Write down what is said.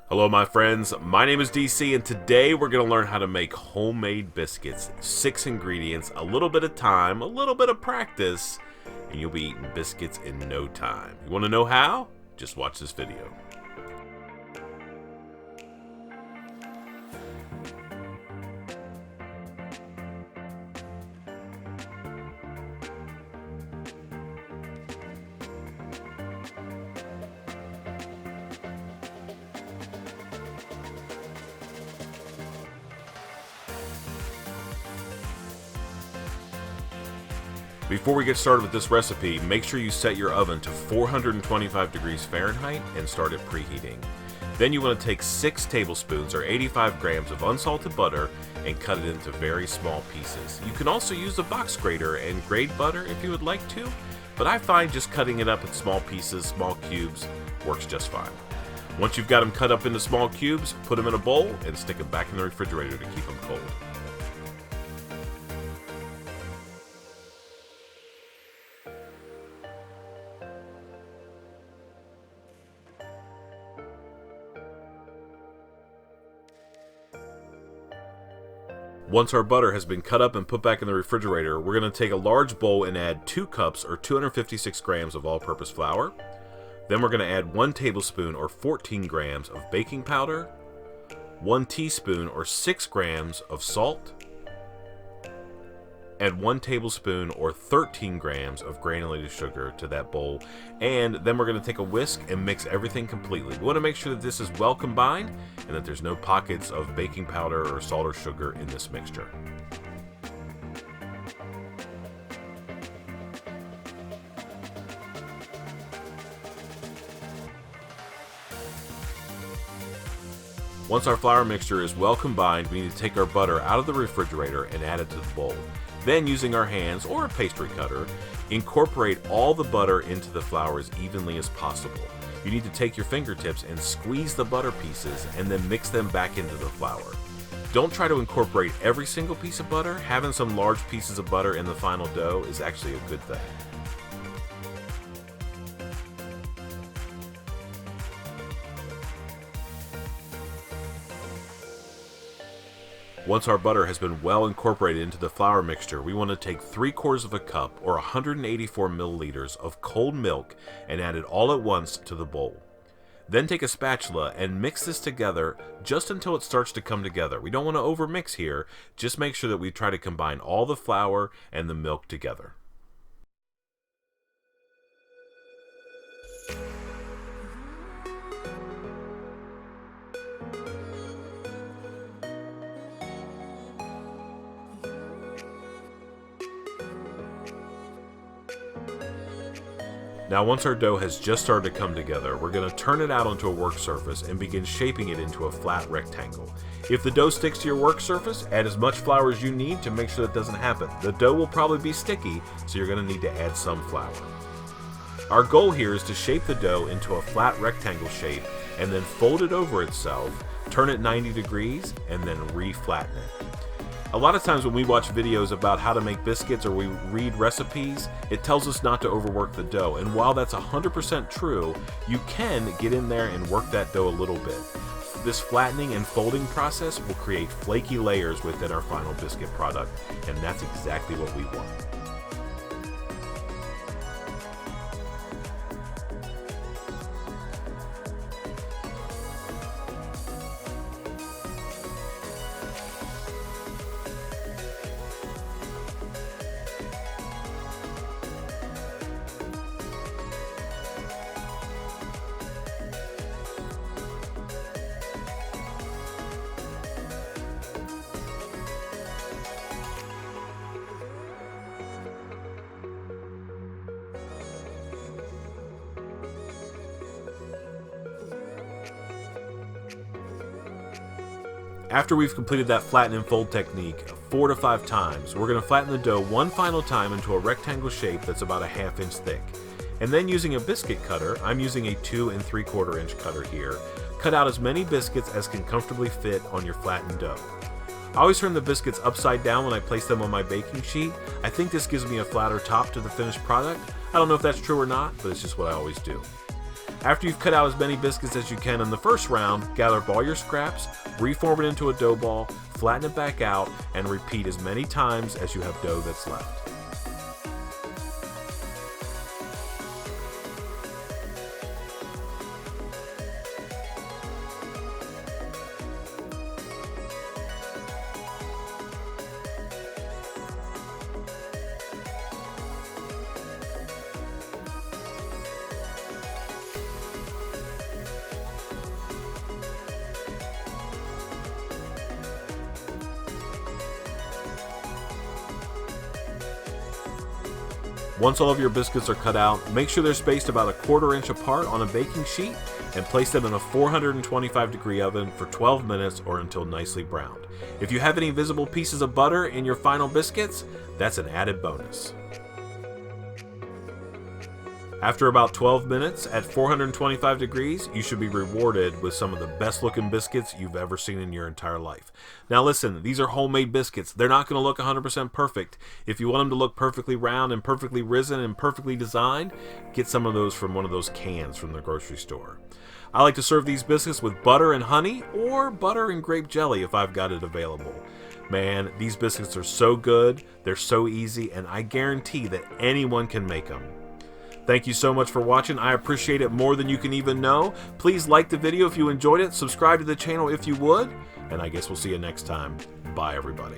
Hello my friends, my name is DC and today we're going to learn how to make homemade biscuits. 6 ingredients, a little bit of time, a little bit of practice, and you'll be eating biscuits in no time. You want to know how? Just watch this video. Before we get started with this recipe, make sure you set your oven to 425 degrees Fahrenheit and start it preheating. Then you want to take 6 tablespoons or 85 grams of unsalted butter and cut it into very small pieces. You can also use a box grater and grate butter if you would like to, but I find just cutting it up in small pieces, small cubes, works just fine. Once you've got them cut up into small cubes, put them in a bowl and stick them back in the refrigerator to keep them cold. Once our butter has been cut up and put back in the refrigerator, we're going to take a large bowl and add 2 cups or 256 grams of all-purpose flour. Then we're going to add 1 tablespoon or 14 grams of baking powder, 1 teaspoon or 6 grams of salt, add 1 tablespoon or 13 grams of granulated sugar to that bowl, and then we're going to take a whisk and mix everything completely. We want to make sure that this is well combined and that there's no pockets of baking powder or salt or sugar in this mixture. Once our flour mixture is well combined, we need to take our butter out of the refrigerator and add it to the bowl. Then, using our hands or a pastry cutter, incorporate all the butter into the flour as evenly as possible. You need to take your fingertips and squeeze the butter pieces and then mix them back into the flour. Don't try to incorporate every single piece of butter. Having some large pieces of butter in the final dough is actually a good thing. Once our butter has been well incorporated into the flour mixture, we want to take 3/4 of a cup or 184 milliliters of cold milk and add it all at once to the bowl. Then take a spatula and mix this together just until it starts to come together. We don't want to overmix here, just make sure that we try to combine all the flour and the milk together. Now once our dough has just started to come together, we're going to turn it out onto a work surface and begin shaping it into a flat rectangle. If the dough sticks to your work surface, add as much flour as you need to make sure that doesn't happen. The dough will probably be sticky, so you're going to need to add some flour. Our goal here is to shape the dough into a flat rectangle shape and then fold it over itself, turn it 90 degrees, and then re-flatten it. A lot of times when we watch videos about how to make biscuits or we read recipes, it tells us not to overwork the dough. And while that's 100% true, you can get in there and work that dough a little bit. This flattening and folding process will create flaky layers within our final biscuit product, and that's exactly what we want. After we've completed that flatten and fold technique 4 to 5 times, we're going to flatten the dough one final time into a rectangle shape that's about a 1/2 inch thick. And then using a biscuit cutter, I'm using a 2 3/4 inch cutter here, cut out as many biscuits as can comfortably fit on your flattened dough. I always turn the biscuits upside down when I place them on my baking sheet. I think this gives me a flatter top to the finished product. I don't know if that's true or not, but it's just what I always do. After you've cut out as many biscuits as you can in the first round, gather up all your scraps, reform it into a dough ball, flatten it back out, and repeat as many times as you have dough that's left. Once all of your biscuits are cut out, make sure they're spaced about 1/4 inch apart on a baking sheet and place them in a 425-degree oven for 12 minutes or until nicely browned. If you have any visible pieces of butter in your final biscuits, that's an added bonus. After about 12 minutes at 425 degrees, you should be rewarded with some of the best looking biscuits you've ever seen in your entire life. Now listen, these are homemade biscuits. They're not going to look 100% perfect. If you want them to look perfectly round and perfectly risen and perfectly designed, get some of those from one of those cans from the grocery store. I like to serve these biscuits with butter and honey or butter and grape jelly if I've got it available. Man, these biscuits are so good, they're so easy, and I guarantee that anyone can make them. Thank you so much for watching. I appreciate it more than you can even know. Please like the video if you enjoyed it, subscribe to the channel if you would, and I guess we'll see you next time. Bye, everybody.